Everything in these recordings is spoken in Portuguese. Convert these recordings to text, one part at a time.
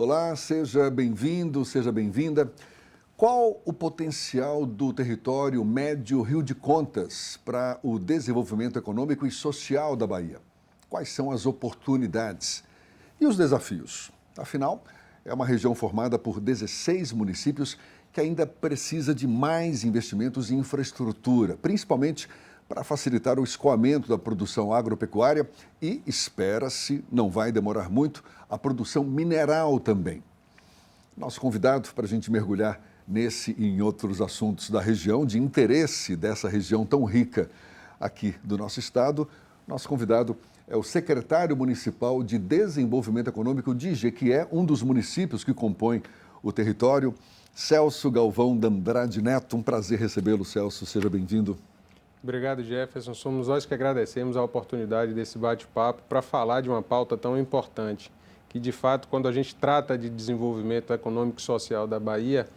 Olá, seja bem-vindo, seja bem-vinda. Qual o potencial do território médio Rio de Contas para o desenvolvimento econômico e social da Bahia? Quais são as oportunidades e os desafios? Afinal, é uma região formada por 16 municípios que ainda precisa de mais investimentos em infraestrutura, principalmente para facilitar o escoamento da produção agropecuária e, espera-se, não vai demorar muito, a produção mineral também. Nosso convidado para a gente mergulhar nesse e em outros assuntos da região, de interesse dessa região tão rica aqui do nosso estado, nosso convidado é o secretário municipal de Desenvolvimento Econômico de Jequié, um dos municípios que compõem o território, Celso Galvão de Andrade Neto. Um prazer recebê-lo, Celso. Seja bem-vindo. Obrigado, Jefferson. Somos nós que agradecemos a oportunidade desse bate-papo para falar de uma pauta tão importante, que, de fato, quando a gente trata de desenvolvimento econômico e social da Bahia,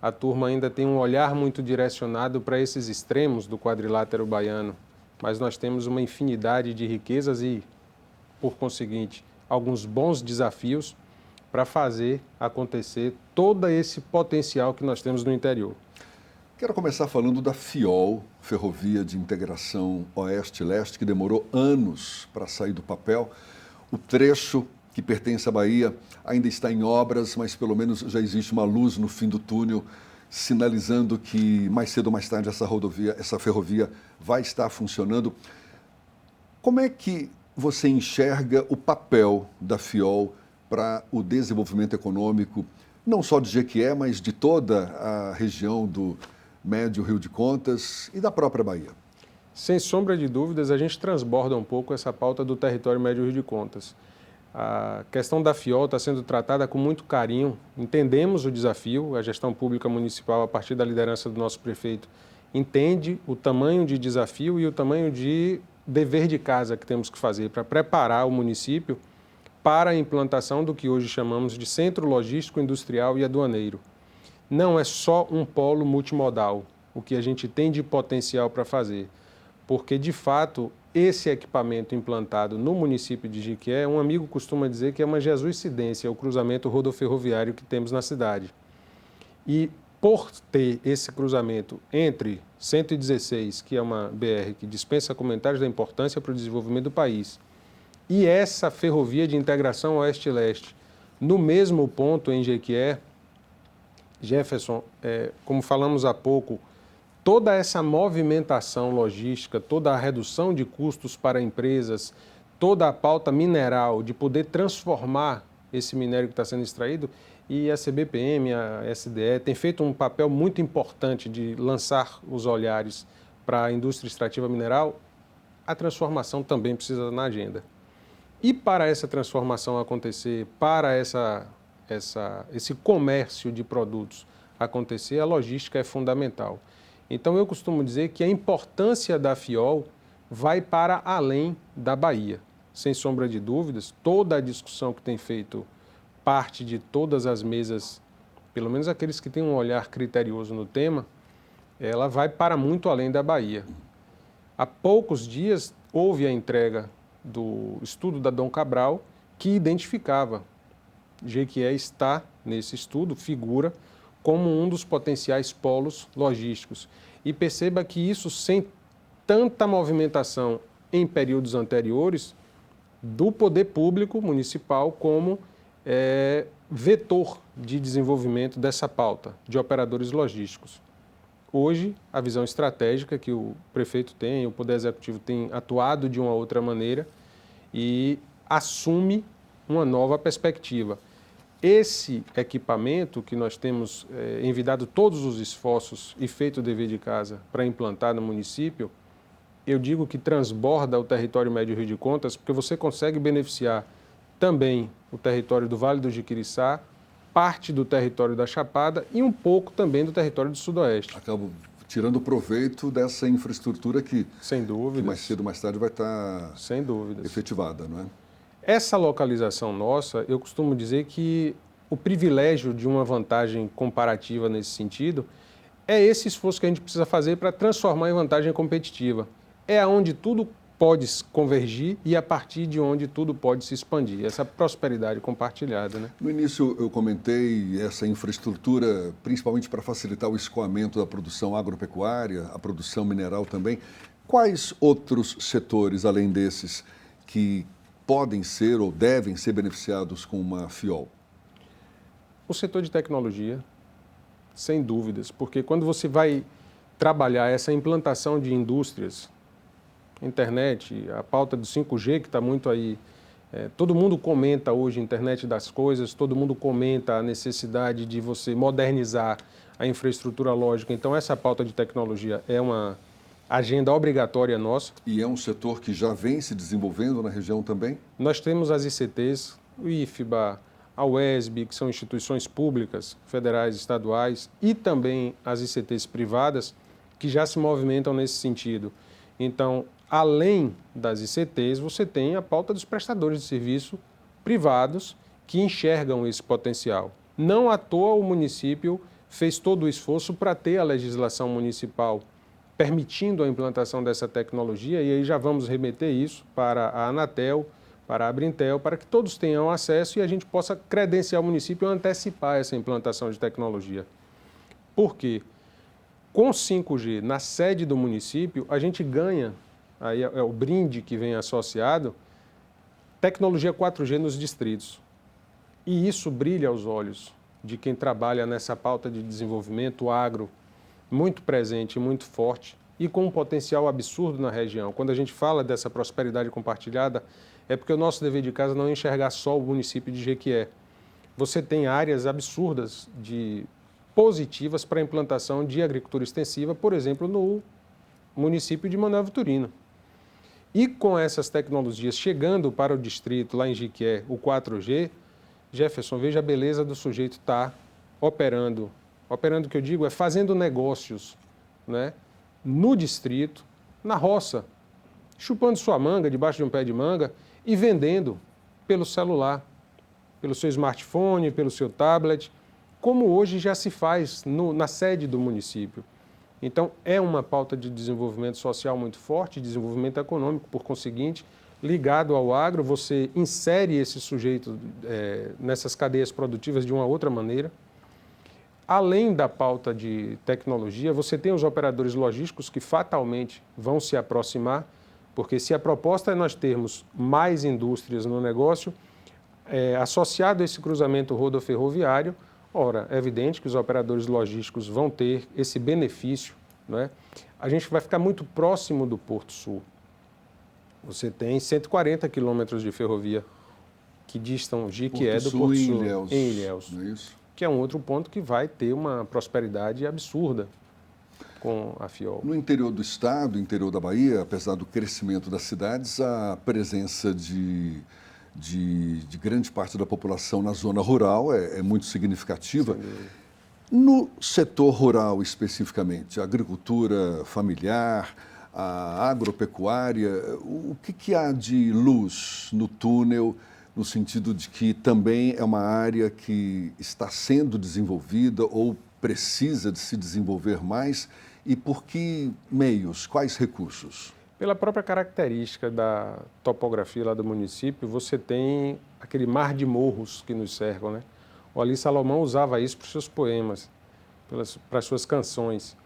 a turma ainda tem um olhar muito direcionado para esses extremos do quadrilátero baiano, mas nós temos uma infinidade de riquezas e, por conseguinte, alguns bons desafios para fazer acontecer todo esse potencial que nós temos no interior. Quero começar falando da FIOL, Ferrovia de Integração Oeste-Leste, que demorou anos para sair do papel. O trecho que pertence à Bahia ainda está em obras, mas pelo menos já existe uma luz no fim do túnel, sinalizando que mais cedo ou mais tarde essa ferrovia vai estar funcionando. Como é que você enxerga o papel da FIOL para o desenvolvimento econômico, não só de Jequié, mas de toda a região do Médio Rio de Contas e da própria Bahia? Sem sombra de dúvidas, a gente transborda um pouco essa pauta do território Médio Rio de Contas. A questão da FIOL está sendo tratada com muito carinho, entendemos o desafio, a gestão pública municipal, a partir da liderança do nosso prefeito, entende o tamanho de desafio e o tamanho de dever de casa que temos que fazer para preparar o município para a implantação do que hoje chamamos de Centro Logístico, Industrial e Aduaneiro. Não é só um polo multimodal, o que a gente tem de potencial para fazer, porque, de fato, esse equipamento implantado no município de Jequié, um amigo costuma dizer que é uma jesuicidência, o cruzamento rodoferroviário que temos na cidade. E, por ter esse cruzamento entre 116, que é uma BR que dispensa comentários da importância para o desenvolvimento do país, e essa ferrovia de integração oeste-leste, no mesmo ponto em Jequié, Jefferson, como falamos há pouco, toda essa movimentação logística, toda a redução de custos para empresas, toda a pauta mineral de poder transformar esse minério que está sendo extraído, e a CBPM, a SDE, tem feito um papel muito importante de lançar os olhares para a indústria extrativa mineral, a transformação também precisa estar na agenda. E para essa transformação acontecer, para esse comércio de produtos acontecer, a logística é fundamental. Então, eu costumo dizer que a importância da FIOL vai para além da Bahia. Sem sombra de dúvidas, toda a discussão que tem feito parte de todas as mesas, pelo menos aqueles que têm um olhar criterioso no tema, ela vai para muito além da Bahia. Há poucos dias, houve a entrega do estudo da Dom Cabral, que identificava Jequié está nesse estudo, figura como um dos potenciais polos logísticos. E perceba que isso, sem tanta movimentação em períodos anteriores, do poder público municipal como vetor de desenvolvimento dessa pauta de operadores logísticos. Hoje, a visão estratégica que o prefeito tem, o Poder Executivo tem atuado de uma outra maneira e assume uma nova perspectiva. Esse equipamento que nós temos envidado todos os esforços e feito o dever de casa para implantar no município, eu digo que transborda o território Médio Rio de Contas, porque você consegue beneficiar também o território do Vale do Jiquiriçá, parte do território da Chapada e um pouco também do território do Sudoeste. Acabo tirando proveito dessa infraestrutura que, sem dúvidas, que mais cedo ou mais tarde vai estar sem dúvidas efetivada, não é? Essa localização nossa, eu costumo dizer que o privilégio de uma vantagem comparativa nesse sentido é esse esforço que a gente precisa fazer para transformar em vantagem competitiva. É onde tudo pode convergir e a partir de onde tudo pode se expandir, essa prosperidade compartilhada, né? No início eu comentei essa infraestrutura, principalmente para facilitar o escoamento da produção agropecuária, a produção mineral também. Quais outros setores, além desses, que podem ser ou devem ser beneficiados com uma FIOL? O setor de tecnologia, sem dúvidas, porque quando você vai trabalhar essa implantação de indústrias, internet, a pauta do 5G que está muito aí, todo mundo comenta hoje internet das coisas, todo mundo comenta a necessidade de você modernizar a infraestrutura lógica. Então essa pauta de tecnologia é uma agenda obrigatória nossa. E é um setor que já vem se desenvolvendo na região também? Nós temos as ICTs, o IFBA, a UESB, que são instituições públicas, federais, estaduais, e também as ICTs privadas, que já se movimentam nesse sentido. Então, além das ICTs, você tem a pauta dos prestadores de serviço privados que enxergam esse potencial. Não à toa o município fez todo o esforço para ter a legislação municipal permitindo a implantação dessa tecnologia, e aí já vamos remeter isso para a Anatel, para a Abrintel, para que todos tenham acesso e a gente possa credenciar o município e antecipar essa implantação de tecnologia. Por quê? Com 5G na sede do município, a gente ganha, aí é o brinde que vem associado, tecnologia 4G nos distritos. E isso brilha aos olhos de quem trabalha nessa pauta de desenvolvimento agro, muito presente, muito forte e com um potencial absurdo na região. Quando a gente fala dessa prosperidade compartilhada, é porque o nosso dever de casa não é enxergar só o município de Jequié. Você tem áreas absurdas positivas para a implantação de agricultura extensiva, por exemplo, no município de Manoel Vitorino. E com essas tecnologias chegando para o distrito, lá em Jequié, o 4G, Jefferson, veja a beleza do sujeito estar operando. Operando, o que eu digo, é fazendo negócios, né, no distrito, na roça, chupando sua manga, debaixo de um pé de manga, e vendendo pelo celular, pelo seu smartphone, pelo seu tablet, como hoje já se faz na sede do município. Então, é uma pauta de desenvolvimento social muito forte, desenvolvimento econômico, por conseguinte, ligado ao agro, você insere esse sujeito nessas cadeias produtivas de uma outra maneira. Além da pauta de tecnologia, você tem os operadores logísticos que fatalmente vão se aproximar, porque se a proposta é nós termos mais indústrias no negócio, associado a esse cruzamento rodoferroviário, ora, é evidente que os operadores logísticos vão ter esse benefício, né? A gente vai ficar muito próximo do Porto Sul. Você tem 140 quilômetros de ferrovia que distam Jequié do Porto Sul, em Ilhéus. Não é isso? Que é um outro ponto que vai ter uma prosperidade absurda com a FIOL. No interior do estado, interior da Bahia, apesar do crescimento das cidades, a presença de grande parte da população na zona rural é muito significativa. No setor rural especificamente, a agricultura familiar, a agropecuária, o que há de luz no túnel, no sentido de que também é uma área que está sendo desenvolvida ou precisa de se desenvolver mais, e por que meios, quais recursos? Pela própria característica da topografia lá do município, você tem aquele mar de morros que nos cercam, né? O Ali Salomão usava isso para os seus poemas, para as suas canções.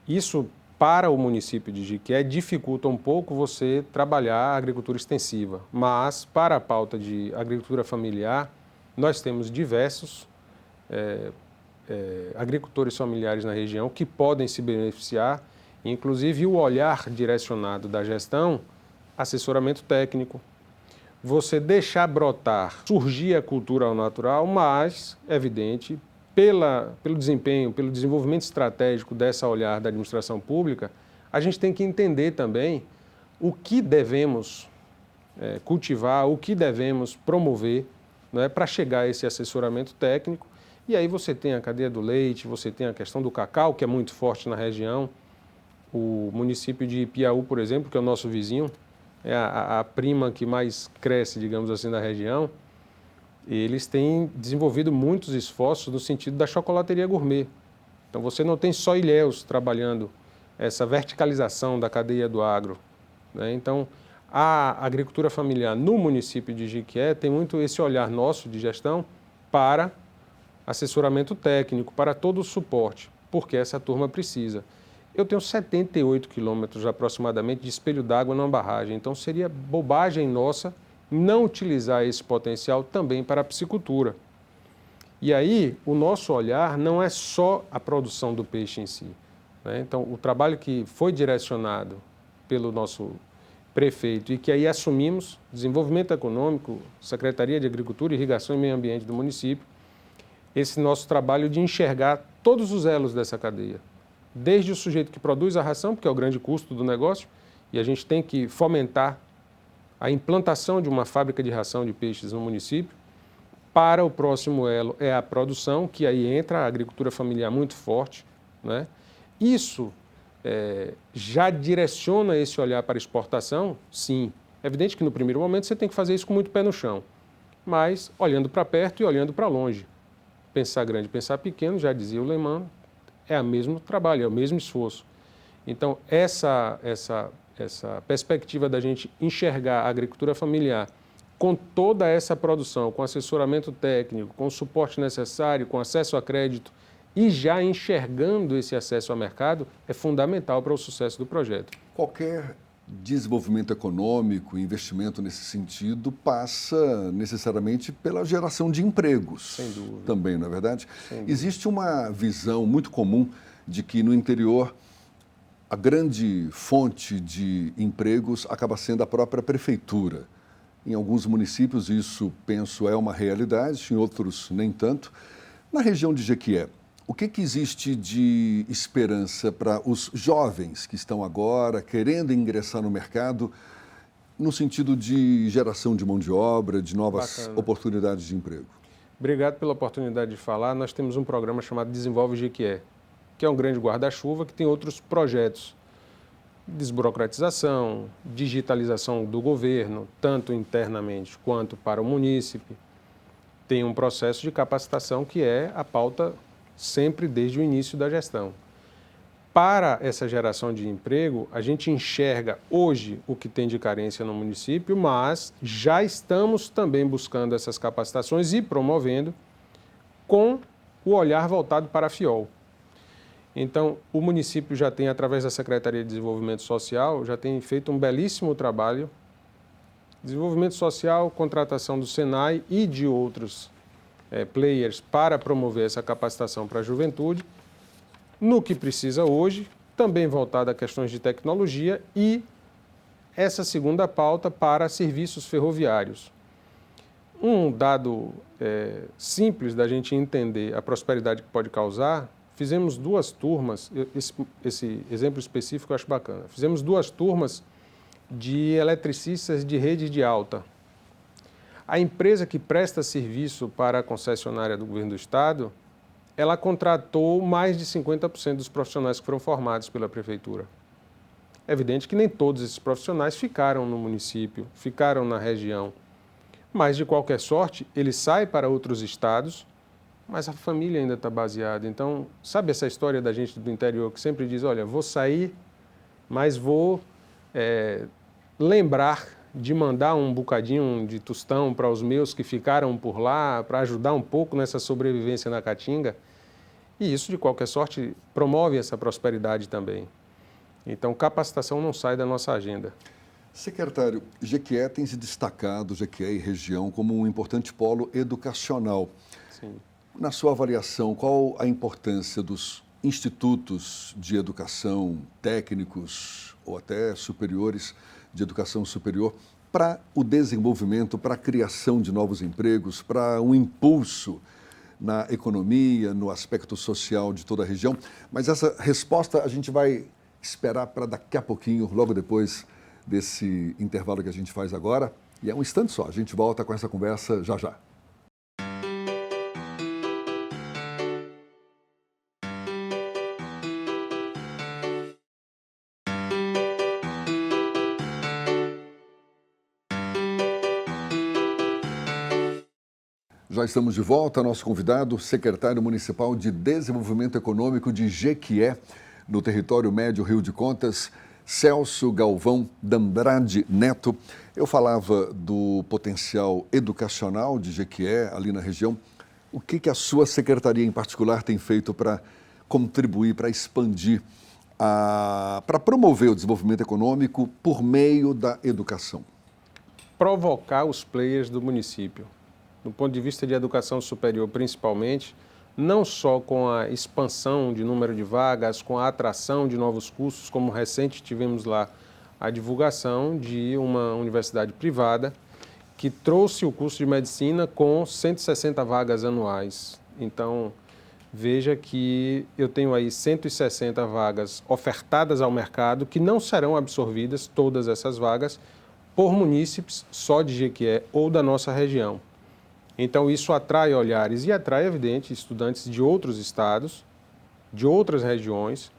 Isso, para o município de Jequié, dificulta um pouco você trabalhar a agricultura extensiva. Mas, para a pauta de agricultura familiar, nós temos diversos agricultores familiares na região que podem se beneficiar, inclusive o olhar direcionado da gestão, assessoramento técnico, você deixar brotar, surgir a cultura ao natural, mas, é evidente, pelo desempenho, pelo desenvolvimento estratégico dessa olhar da administração pública, a gente tem que entender também o que devemos cultivar, o que devemos promover, né, para chegar a esse assessoramento técnico. E aí você tem a cadeia do leite, você tem a questão do cacau, que é muito forte na região. O município de Ipiaú, por exemplo, que é o nosso vizinho, é a prima que mais cresce, digamos assim, da região. Eles têm desenvolvido muitos esforços no sentido da chocolateria gourmet. Então você não tem só Ilhéus trabalhando essa verticalização da cadeia do agro, né? Então, a agricultura familiar no município de Jequié tem muito esse olhar nosso de gestão para assessoramento técnico, para todo o suporte, porque essa turma precisa. Eu tenho 78 quilômetros aproximadamente de espelho d'água numa barragem, então seria bobagem nossa não utilizar esse potencial também para a piscicultura. E aí, o nosso olhar não é só a produção do peixe em si, né? Então, o trabalho que foi direcionado pelo nosso prefeito e que aí assumimos, Desenvolvimento Econômico, Secretaria de Agricultura, Irrigação e Meio Ambiente do município, esse nosso trabalho de enxergar todos os elos dessa cadeia. Desde o sujeito que produz a ração, porque é o grande custo do negócio, e a gente tem que fomentar a implantação de uma fábrica de ração de peixes no município. Para o próximo elo é a produção, que aí entra a agricultura familiar muito forte, né? Isso já direciona esse olhar para a exportação? Sim. É evidente que no primeiro momento você tem que fazer isso com muito pé no chão, mas olhando para perto e olhando para longe. Pensar grande, pensar pequeno, já dizia o Lehmann, é o mesmo trabalho, é o mesmo esforço. Então, essa perspectiva da gente enxergar a agricultura familiar com toda essa produção, com assessoramento técnico, com o suporte necessário, com acesso a crédito e já enxergando esse acesso ao mercado, é fundamental para o sucesso do projeto. Qualquer desenvolvimento econômico, investimento nesse sentido, passa necessariamente pela geração de empregos. Sem dúvida. Também, não é verdade? Sem dúvida. Existe uma visão muito comum de que no interior a grande fonte de empregos acaba sendo a própria prefeitura. Em alguns municípios isso, penso, é uma realidade, em outros nem tanto. Na região de Jequié, o que existe de esperança para os jovens que estão agora querendo ingressar no mercado no sentido de geração de mão de obra, de novas oportunidades de emprego? Obrigado pela oportunidade de falar. Nós temos um programa chamado Desenvolve Jequié, que é um grande guarda-chuva que tem outros projetos. Desburocratização, digitalização do governo, tanto internamente quanto para o munícipe. Tem um processo de capacitação que é a pauta sempre desde o início da gestão. Para essa geração de emprego, a gente enxerga hoje o que tem de carência no município, mas já estamos também buscando essas capacitações e promovendo com o olhar voltado para a FIOL. Então, o município já tem, através da Secretaria de Desenvolvimento Social, já tem feito um belíssimo trabalho. Desenvolvimento social, contratação do Senai e de outros players para promover essa capacitação para a juventude, no que precisa hoje, também voltado a questões de tecnologia e essa segunda pauta para serviços ferroviários. Um dado simples da gente entender a prosperidade que pode causar, fizemos 2 turmas, esse exemplo específico eu acho bacana, fizemos 2 turmas de eletricistas de rede de alta. A empresa que presta serviço para a concessionária do governo do estado, ela contratou mais de 50% dos profissionais que foram formados pela prefeitura. É evidente que nem todos esses profissionais ficaram no município, ficaram na região, mas de qualquer sorte, ele sai para outros estados, mas a família ainda está baseada. Então, sabe essa história da gente do interior que sempre diz, olha, vou sair, mas vou lembrar de mandar um bocadinho de tostão para os meus que ficaram por lá, para ajudar um pouco nessa sobrevivência na Caatinga. E isso, de qualquer sorte, promove essa prosperidade também. Então, capacitação não sai da nossa agenda. Secretário, Jequié tem se destacado, Jequié e região, como um importante polo educacional. Sim. Na sua avaliação, qual a importância dos institutos de educação técnicos ou até superiores, de educação superior, para o desenvolvimento, para a criação de novos empregos, para um impulso na economia, no aspecto social de toda a região? Mas essa resposta a gente vai esperar para daqui a pouquinho, logo depois desse intervalo que a gente faz agora. E é um instante só, a gente volta com essa conversa já já. Já estamos de volta. Nosso convidado, secretário municipal de Desenvolvimento Econômico de Jequié, no território médio Rio de Contas, Celso Galvão D'Andrade Neto. Eu falava do potencial educacional de Jequié, ali na região. O que a sua secretaria em particular tem feito para contribuir, para expandir, para promover o desenvolvimento econômico por meio da educação? Provocar os players do município, do ponto de vista de educação superior principalmente, não só com a expansão de número de vagas, com a atração de novos cursos, como recente tivemos lá a divulgação de uma universidade privada que trouxe o curso de medicina com 160 vagas anuais. Então, veja que eu tenho aí 160 vagas ofertadas ao mercado que não serão absorvidas, todas essas vagas, por munícipes só de Jequié ou da nossa região. Então, isso atrai olhares e atrai, evidente, estudantes de outros estados, de outras regiões.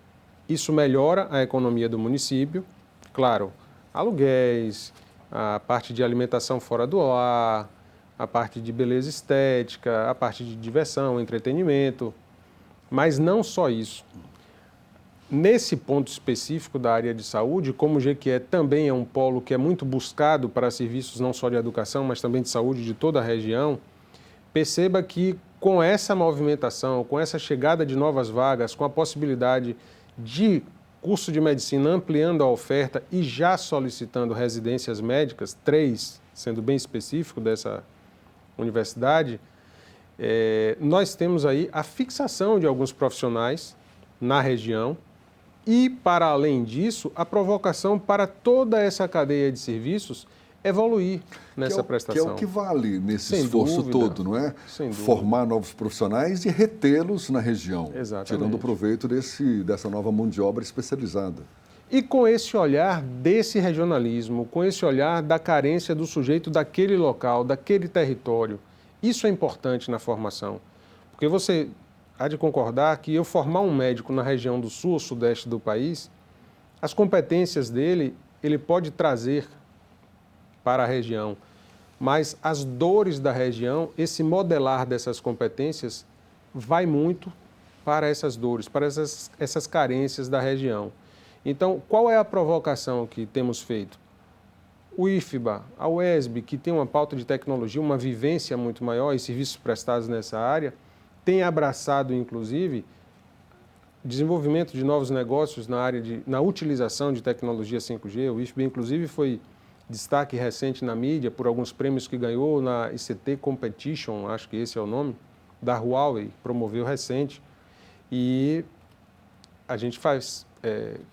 Isso melhora a economia do município. Claro, aluguéis, a parte de alimentação fora do lar, a parte de beleza estética, a parte de diversão, entretenimento. Mas não só isso. Nesse ponto específico da área de saúde, como o Jequié também é um polo que é muito buscado para serviços não só de educação, mas também de saúde de toda a região, perceba que com essa movimentação, com essa chegada de novas vagas, com a possibilidade de curso de medicina ampliando a oferta e já solicitando residências médicas, 3, sendo bem específico dessa universidade, nós temos aí a fixação de alguns profissionais na região e, para além disso, a provocação para toda essa cadeia de serviços evoluir nessa prestação. Que é o que vale nesse esforço todo, não é? Formar novos profissionais e retê-los na região, tirando proveito dessa nova mão de obra especializada. E com esse olhar desse regionalismo, com esse olhar da carência do sujeito daquele local, daquele território, isso é importante na formação. Porque você há de concordar que eu formar um médico na região do sul ou sudeste do país, as competências dele, ele pode trazer para a região, mas as dores da região, esse modelar dessas competências vai muito para essas dores, para essas carências da região. Então, qual é a provocação que temos feito? O IFBA, a UESB, que tem uma pauta de tecnologia, uma vivência muito maior e serviços prestados nessa área, tem abraçado, inclusive, desenvolvimento de novos negócios na utilização de tecnologia 5G. O IFBA, inclusive, foi destaque recente na mídia por alguns prêmios que ganhou na ICT Competition, acho que esse é o nome, da Huawei, promoveu recente. E a gente faz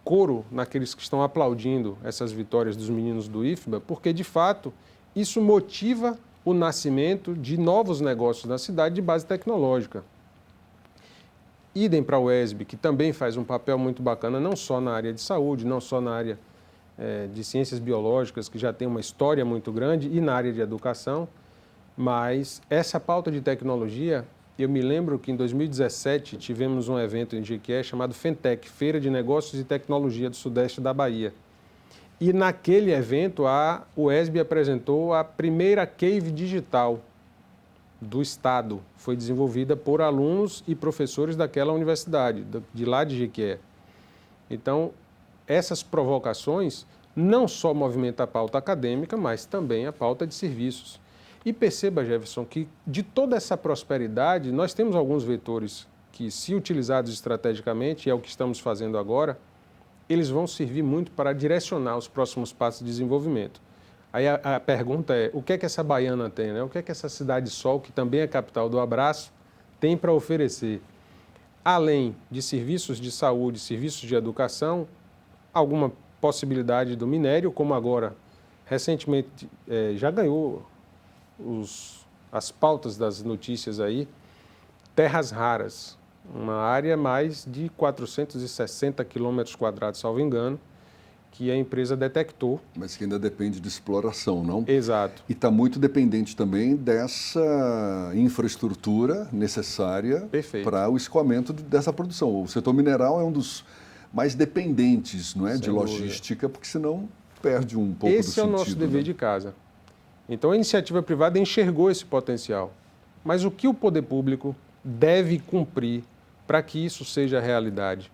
coro naqueles que estão aplaudindo essas vitórias dos meninos do IFBA, porque, de fato, isso motiva o nascimento de novos negócios na cidade de base tecnológica. Idem para a UESB, que também faz um papel muito bacana, não só na área de saúde, não só na área de ciências biológicas, que já tem uma história muito grande, e na área de educação, mas essa pauta de tecnologia, eu me lembro que em 2017 tivemos um evento em Jequié chamado FENTEC, Feira de Negócios e Tecnologia do Sudeste da Bahia. E naquele evento a UESB apresentou a primeira cave digital do Estado. Foi desenvolvida por alunos e professores daquela universidade, de lá de Jequié. Então, essas provocações não só movimentam a pauta acadêmica, mas também a pauta de serviços. E perceba, Jefferson, que de toda essa prosperidade, nós temos alguns vetores que, se utilizados estrategicamente, e é o que estamos fazendo agora, eles vão servir muito para direcionar os próximos passos de desenvolvimento. Aí a pergunta é, o que é que essa Baiana tem, né? O que é que essa Cidade Sol, que também é capital do abraço, tem para oferecer? Além de serviços de saúde, serviços de educação, alguma possibilidade do minério, como agora, recentemente, já ganhou as pautas das notícias aí, terras raras. Uma área mais de 460 quilômetros quadrados, salvo engano, que a empresa detectou. Mas que ainda depende de exploração, não? Exato. E está muito dependente também dessa infraestrutura necessária para o escoamento dessa produção. O setor mineral é um dos mais dependentes, não é, de logística, porque senão perde um pouco do sentido. Esse é o nosso dever de casa. Então a iniciativa privada enxergou esse potencial. Mas o que o poder público deve cumprir para que isso seja realidade?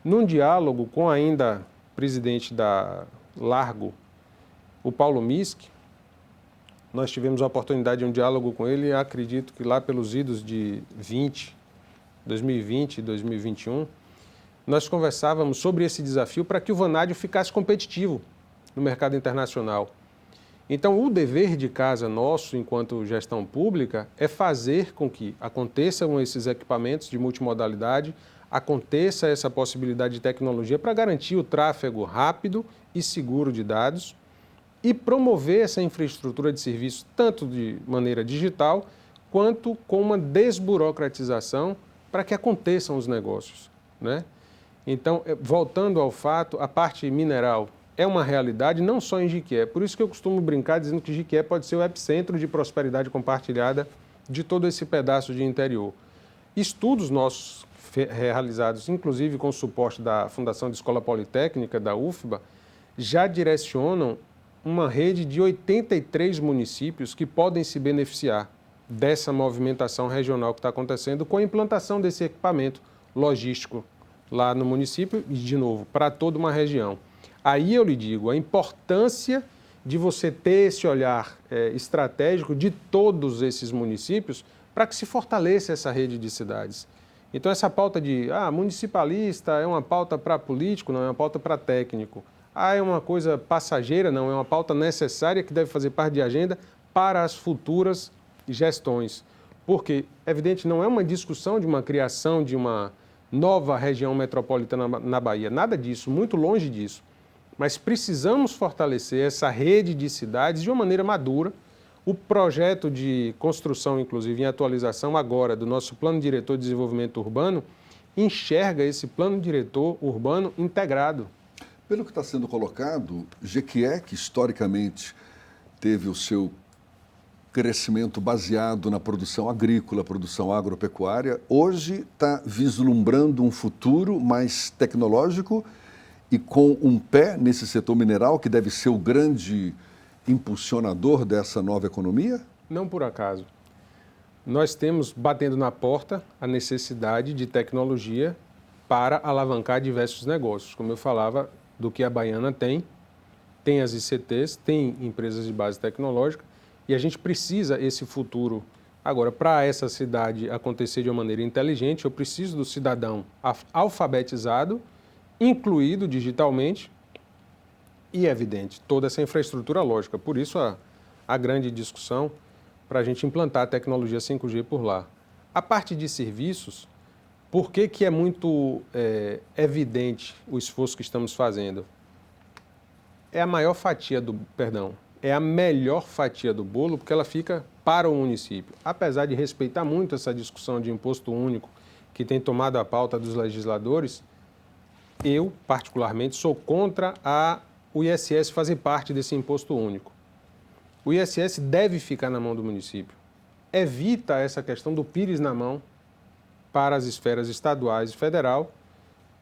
Num diálogo com ainda presidente da Largo, o Paulo Misk, nós tivemos a oportunidade de um diálogo com ele, e acredito que lá pelos idos de 2020 e 2021, nós conversávamos sobre esse desafio para que o vanádio ficasse competitivo no mercado internacional. Então, o dever de casa nosso, enquanto gestão pública, é fazer com que aconteçam esses equipamentos de multimodalidade, aconteça essa possibilidade de tecnologia para garantir o tráfego rápido e seguro de dados e promover essa infraestrutura de serviços tanto de maneira digital quanto com uma desburocratização para que aconteçam os negócios, né? Então, voltando ao fato, a parte mineral é uma realidade não só em Jiquié. Por isso que eu costumo brincar dizendo que Jiquié pode ser o epicentro de prosperidade compartilhada de todo esse pedaço de interior. Estudos nossos realizados, inclusive com o suporte da Fundação de Escola Politécnica, da UFBA, já direcionam uma rede de 83 municípios que podem se beneficiar dessa movimentação regional que está acontecendo com a implantação desse equipamento logístico lá no município e, de novo, para toda uma região. Aí eu lhe digo, a importância de você ter esse olhar estratégico de todos esses municípios para que se fortaleça essa rede de cidades. Então, essa pauta de municipalista é uma pauta para político, não é uma pauta para técnico. É uma coisa passageira, não, é uma pauta necessária que deve fazer parte de agenda para as futuras gestões. Porque, evidente, não é uma discussão de uma criação de uma nova região metropolitana na Bahia, nada disso, muito longe disso. Mas precisamos fortalecer essa rede de cidades de uma maneira madura. O projeto de construção, inclusive, em atualização agora do nosso Plano Diretor de Desenvolvimento Urbano, enxerga esse Plano Diretor Urbano integrado. Pelo que está sendo colocado, Jequié, que historicamente teve o seu crescimento baseado na produção agrícola, produção agropecuária, hoje está vislumbrando um futuro mais tecnológico e com um pé nesse setor mineral, que deve ser o grande impulsionador dessa nova economia? Não por acaso. Nós temos, batendo na porta, a necessidade de tecnologia para alavancar diversos negócios. Como eu falava, do que a Baiana tem as ICTs, tem empresas de base tecnológica, e a gente precisa esse futuro. Agora, para essa cidade acontecer de uma maneira inteligente, eu preciso do cidadão alfabetizado, incluído digitalmente e, evidente, toda essa infraestrutura lógica. Por isso, a grande discussão para a gente implantar a tecnologia 5G por lá. A parte de serviços, por que é muito evidente o esforço que estamos fazendo? É a melhor fatia do bolo, porque ela fica para o município. Apesar de respeitar muito essa discussão de imposto único que tem tomado a pauta dos legisladores, eu, particularmente, sou contra o ISS fazer parte desse imposto único. O ISS deve ficar na mão do município. Evita essa questão do pires na mão para as esferas estaduais e federal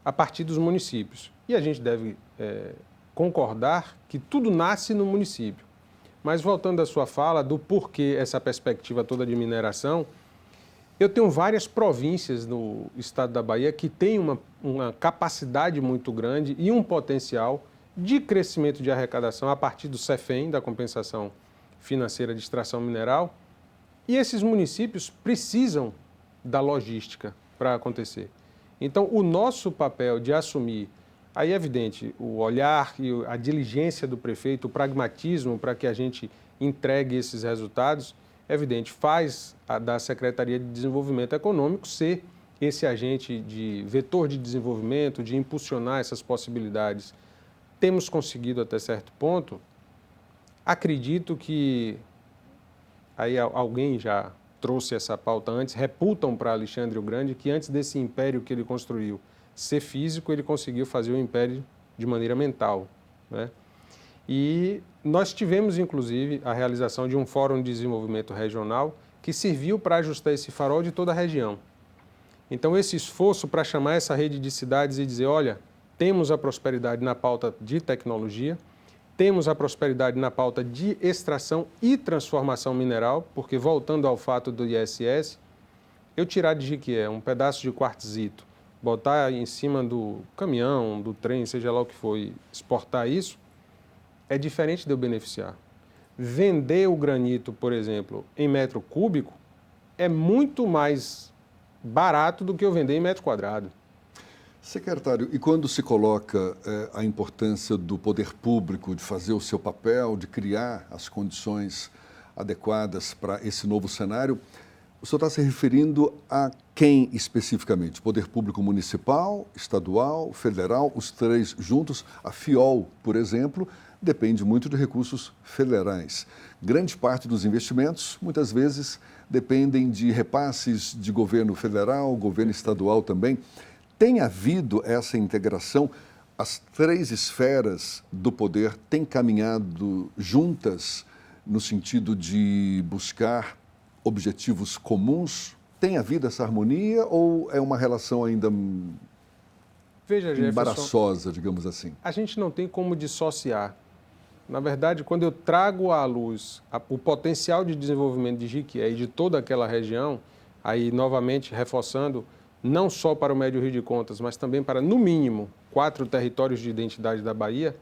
a partir dos municípios. E a gente deve concordar que tudo nasce no município. Mas voltando à sua fala do porquê essa perspectiva toda de mineração, eu tenho várias províncias no estado da Bahia que têm uma capacidade muito grande e um potencial de crescimento de arrecadação a partir do CEFEM, da compensação financeira de extração mineral, e esses municípios precisam da logística para acontecer. Então, o nosso papel de assumir, aí é evidente, o olhar e a diligência do prefeito, o pragmatismo para que a gente entregue esses resultados, é evidente, faz da Secretaria de Desenvolvimento Econômico ser esse agente de vetor de desenvolvimento, de impulsionar essas possibilidades. Temos conseguido até certo ponto. Acredito que, aí alguém já trouxe essa pauta antes, reputam para Alexandre o Grande que antes desse império que ele construiu ser físico, ele conseguiu fazer o império de maneira mental, né? E nós tivemos, inclusive, a realização de um Fórum de Desenvolvimento Regional que serviu para ajustar esse farol de toda a região. Então, esse esforço para chamar essa rede de cidades e dizer, olha, temos a prosperidade na pauta de tecnologia, temos a prosperidade na pauta de extração e transformação mineral, porque, voltando ao fato do ISS, eu tirar de Jiquié um pedaço de quartzito botar em cima do caminhão, do trem, seja lá o que for, e exportar isso, é diferente de eu beneficiar. Vender o granito, por exemplo, em metro cúbico, é muito mais barato do que eu vender em metro quadrado. Secretário, e quando se coloca a importância do poder público de fazer o seu papel, de criar as condições adequadas para esse novo cenário, o senhor está se referindo a quem especificamente? Poder público municipal, estadual, federal, os três juntos? A FIOL, por exemplo, depende muito de recursos federais. Grande parte dos investimentos, muitas vezes, dependem de repasses de governo federal, governo estadual também. Tem havido essa integração? As três esferas do poder têm caminhado juntas no sentido de buscar objetivos comuns? Tem havido essa harmonia ou é uma relação ainda embaraçosa, digamos assim? A gente não tem como dissociar. Na verdade, quando eu trago à luz o potencial de desenvolvimento de Jequié e de toda aquela região, aí novamente reforçando, não só para o Médio Rio de Contas, mas também para, no mínimo, 4 territórios de identidade da Bahia,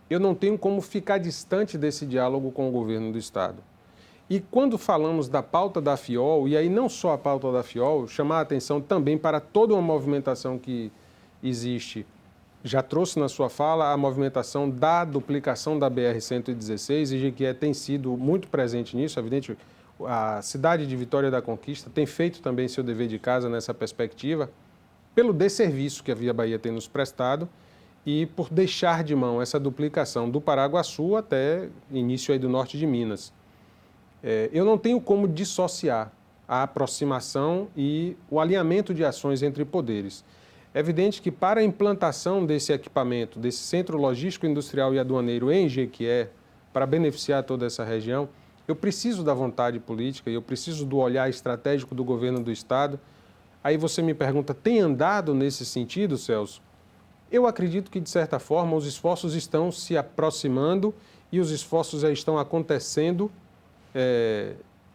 eu não tenho como ficar distante desse diálogo com o governo do Estado. E quando falamos da pauta da FIOL, e aí não só a pauta da FIOL, chamar a atenção também para toda uma movimentação que existe. Já trouxe na sua fala a movimentação da duplicação da BR-116 e Jequié tem sido muito presente nisso, evidente. A cidade de Vitória da Conquista tem feito também seu dever de casa nessa perspectiva, pelo desserviço que a Via Bahia tem nos prestado e por deixar de mão essa duplicação do Paraguaçu até início aí do norte de Minas. Eu não tenho como dissociar a aproximação e o alinhamento de ações entre poderes. É evidente que para a implantação desse equipamento, desse centro logístico, industrial e aduaneiro em Jequié, para beneficiar toda essa região, eu preciso da vontade política e eu preciso do olhar estratégico do governo do Estado. Aí você me pergunta, tem andado nesse sentido, Celso? Eu acredito que, de certa forma, os esforços estão se aproximando e os esforços já estão acontecendo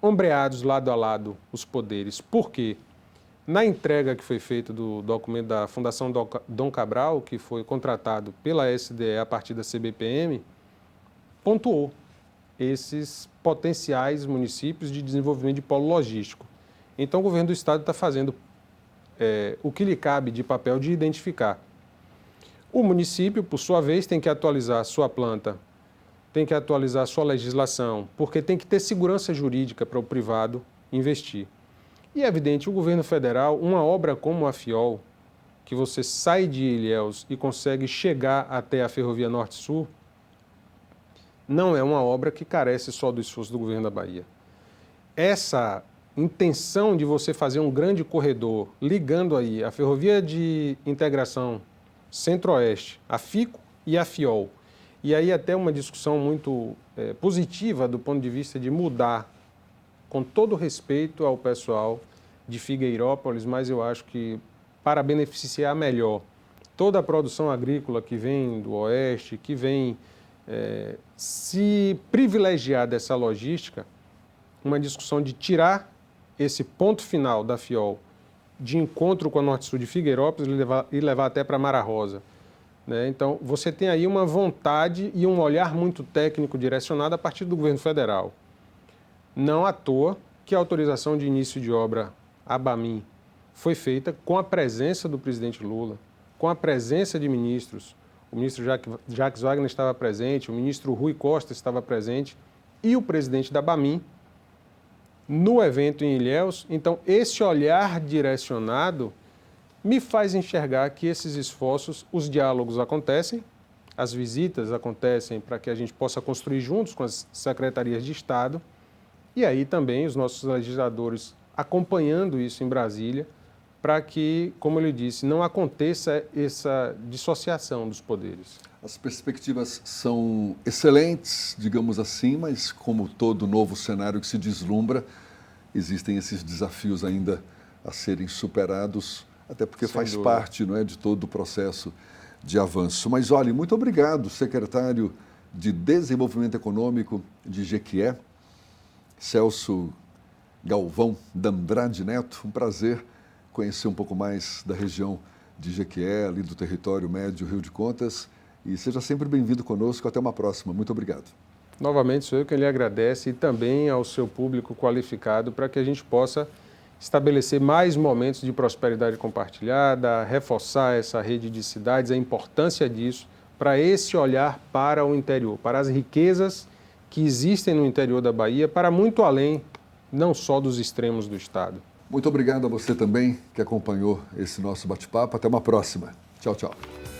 ombreados lado a lado, os poderes. Por quê? Na entrega que foi feita do documento da Fundação Dom Cabral, que foi contratado pela SDE a partir da CBPM, pontuou esses potenciais municípios de desenvolvimento de polo logístico. Então, o governo do Estado está fazendo o que lhe cabe de papel de identificar. O município, por sua vez, tem que atualizar a sua planta, tem que atualizar a sua legislação, porque tem que ter segurança jurídica para o privado investir. E é evidente, o governo federal, uma obra como a FIOL, que você sai de Ilhéus e consegue chegar até a Ferrovia Norte-Sul, não é uma obra que carece só do esforço do governo da Bahia. Essa intenção de você fazer um grande corredor ligando aí a Ferrovia de Integração Centro-Oeste, a FICO e a FIOL, e aí até uma discussão muito positiva do ponto de vista de mudar, com todo respeito ao pessoal de Figueirópolis, mas eu acho que para beneficiar melhor toda a produção agrícola que vem do Oeste, que vem se privilegiar dessa logística, uma discussão de tirar esse ponto final da FIOL de encontro com a Norte-Sul de Figueirópolis e levar até para Mara Rosa. Então, você tem aí uma vontade e um olhar muito técnico direcionado a partir do governo federal. Não à toa que a autorização de início de obra ABAMIM foi feita com a presença do presidente Lula, com a presença de ministros. O ministro Jacques Wagner estava presente, o ministro Rui Costa estava presente e o presidente da ABAMIM no evento em Ilhéus. Então, esse olhar direcionado me faz enxergar que esses esforços, os diálogos acontecem, as visitas acontecem para que a gente possa construir juntos com as secretarias de Estado e aí também os nossos legisladores acompanhando isso em Brasília para que, como eu lhe disse, não aconteça essa dissociação dos poderes. As perspectivas são excelentes, digamos assim, mas como todo novo cenário que se deslumbra, existem esses desafios ainda a serem superados, até porque faz parte, não é, de todo o processo de avanço. Mas, olha, muito obrigado, secretário de Desenvolvimento Econômico de Jequié, Celso Galvão D'Andrade Neto. Um prazer conhecer um pouco mais da região de Jequié, ali do território médio Rio de Contas. E seja sempre bem-vindo conosco. Até uma próxima. Muito obrigado. Novamente, sou eu quem lhe agradece e também ao seu público qualificado para que a gente possa estabelecer mais momentos de prosperidade compartilhada, reforçar essa rede de cidades, a importância disso, para esse olhar para o interior, para as riquezas que existem no interior da Bahia, para muito além, não só dos extremos do estado. Muito obrigado a você também que acompanhou esse nosso bate-papo. Até uma próxima. Tchau, tchau.